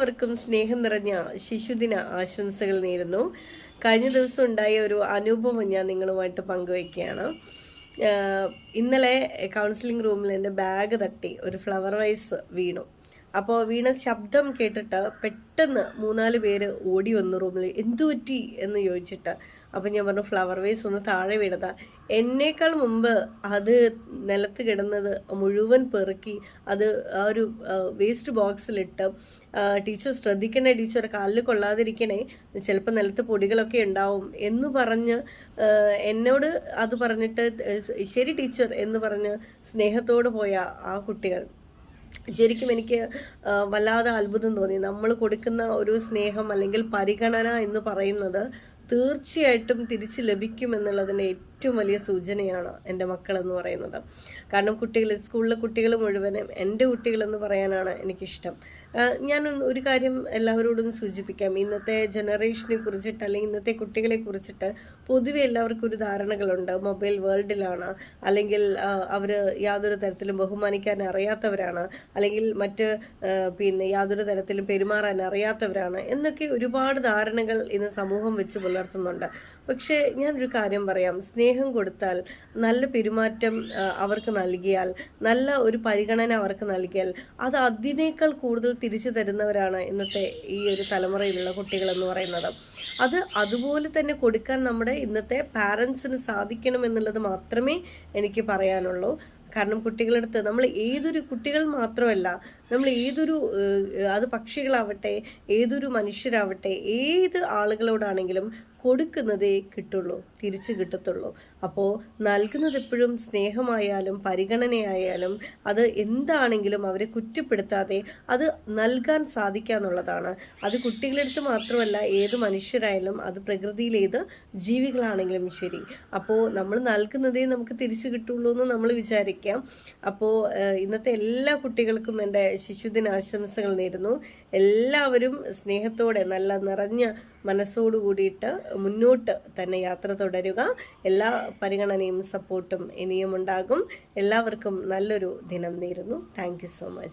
എല്ലാവർക്കും സ്നേഹം നിറഞ്ഞ ശിശുദിന ആശംസകൾ നേരുന്നു. കഴിഞ്ഞ ദിവസം ഉണ്ടായ ഒരു അനുഭവം ഞാൻ നിങ്ങളുമായിട്ട് പങ്കുവയ്ക്കുകയാണ്. ഇന്നലെ കൗൺസിലിംഗ് റൂമിൽ എൻ്റെ ബാഗ് തട്ടി ഒരു ഫ്ലവർ വൈസ് വീണു. അപ്പോൾ വീണ ശബ്ദം കേട്ടിട്ട് പെട്ടെന്ന് 3-4 പേര് ഓടി വന്നു റൂമിൽ. എന്തു പറ്റി എന്ന് ചോദിച്ചിട്ട്. അപ്പം ഞാൻ പറഞ്ഞു ഫ്ലവർ വേസ് ഒന്ന് താഴെ വീണതാ. എന്നേക്കാൾ മുമ്പ് അത് നിലത്ത് കിടന്നത് മുഴുവൻ പെറുക്കി അത് ആ ഒരു വേസ്റ്റ് ബോക്സിലിട്ട് ടീച്ചർ ശ്രദ്ധിക്കണേ, ടീച്ചർ കാലിൽ കൊള്ളാതിരിക്കണേ, ചിലപ്പോൾ നിലത്ത് പൊടികളൊക്കെ ഉണ്ടാവും എന്ന് പറഞ്ഞ് എന്നോട് അത് പറഞ്ഞിട്ട് ശരി ടീച്ചർ എന്ന് പറഞ്ഞ് സ്നേഹത്തോട് പോയ ആ കുട്ടികൾ ശരിക്കും എനിക്ക് വല്ലാതെ അത്ഭുതം തോന്നി. നമ്മൾ കൊടുക്കുന്ന ഒരു സ്നേഹം അല്ലെങ്കിൽ പരിഗണന എന്ന് പറയുന്നത് തീർച്ചയായിട്ടും തിരിച്ച് ലഭിക്കുമെന്നുള്ളതിൻ്റെ ഏറ്റവും വലിയ സൂചനയാണ് എൻ്റെ മക്കളെന്ന് പറയുന്നത്. കാരണം സ്കൂളിലെ കുട്ടികൾ മുഴുവനും എൻ്റെ കുട്ടികളെന്ന് പറയാനാണ് എനിക്കിഷ്ടം. ഞാൻ ഒരു കാര്യം എല്ലാവരോടും സൂചിപ്പിക്കാം. ഇന്നത്തെ ജനറേഷനെ കുറിച്ചിട്ട് അല്ലെങ്കിൽ ഇന്നത്തെ കുട്ടികളെ കുറിച്ചിട്ട് പൊതുവെ എല്ലാവർക്കും ഒരു ധാരണകളുണ്ട്. മൊബൈൽ വേൾഡിലാണ്, അല്ലെങ്കിൽ അവർ യാതൊരു തരത്തിലും ബഹുമാനിക്കാൻ അറിയാത്തവരാണ്, അല്ലെങ്കിൽ യാതൊരു തരത്തിലും പെരുമാറാൻ അറിയാത്തവരാണ് എന്നൊക്കെ ഒരുപാട് ധാരണകൾ ഇന്ന് സമൂഹം വെച്ച് പുലർത്തുന്നുണ്ട്. പക്ഷേ ഞാനൊരു കാര്യം പറയാം. സ്നേഹം കൊടുത്താൽ, നല്ല പെരുമാറ്റം അവർക്ക് നൽകിയാൽ, നല്ല ഒരു പരിഗണന അവർക്ക് നൽകിയാൽ അത് അതിനേക്കാൾ കൂടുതൽ തിരിച്ചു തരുന്നവരാണ് ഇന്നത്തെ ഈ ഒരു തലമുറയിലുള്ള കുട്ടികളെന്ന് പറയുന്നത്. അത് അതുപോലെ തന്നെ കൊടുക്കാൻ നമ്മുടെ ഇന്നത്തെ പാരൻസിന് സാധിക്കണം എന്നുള്ളത് മാത്രമേ എനിക്ക് പറയാനുള്ളൂ. കാരണം കുട്ടികളടുത്ത് നമ്മൾ കുട്ടികൾ മാത്രമല്ല, നമ്മൾ അത് പക്ഷികളാവട്ടെ, ഏതൊരു മനുഷ്യരാവട്ടെ, ഏത് ആളുകളോടാണെങ്കിലും കൊടുക്കുന്നതേ കിട്ടുള്ളൂ, തിരിച്ചു കിട്ടത്തുള്ളൂ. അപ്പോൾ നൽകുന്നത് എപ്പോഴും സ്നേഹമായാലും പരിഗണനയായാലും അത് എന്താണെങ്കിലും അവരെ കുറ്റപ്പെടുത്താതെ അത് നൽകാൻ സാധിക്കുക എന്നുള്ളതാണ്. അത് കുട്ടികളടുത്ത് മാത്രമല്ല, ഏത് മനുഷ്യരായാലും, അത് പ്രകൃതിയിൽ ഏത് ജീവികളാണെങ്കിലും ശരി. അപ്പോൾ നമ്മൾ നൽകുന്നതേ നമുക്ക് തിരിച്ചു കിട്ടുള്ളൂ എന്ന് നമ്മൾ വിചാരിക്കാം. അപ്പോൾ ഇന്നത്തെ എല്ലാ കുട്ടികൾക്കും എൻ്റെ ശിശുദിനാശംസകൾ നേരുന്നു. എല്ലാവരും സ്നേഹത്തോടെ നല്ല നിറഞ്ഞ മനസ്സോടു കൂടിയിട്ട് മുന്നോട്ട് തന്നെ യാത്ര തുടരുക. എല്ലാ പരിഗണനയും സപ്പോർട്ടും ഇനിയും ഉണ്ടാകും. എല്ലാവർക്കും നല്ലൊരു ദിനം നേരുന്നു. Thank you so much.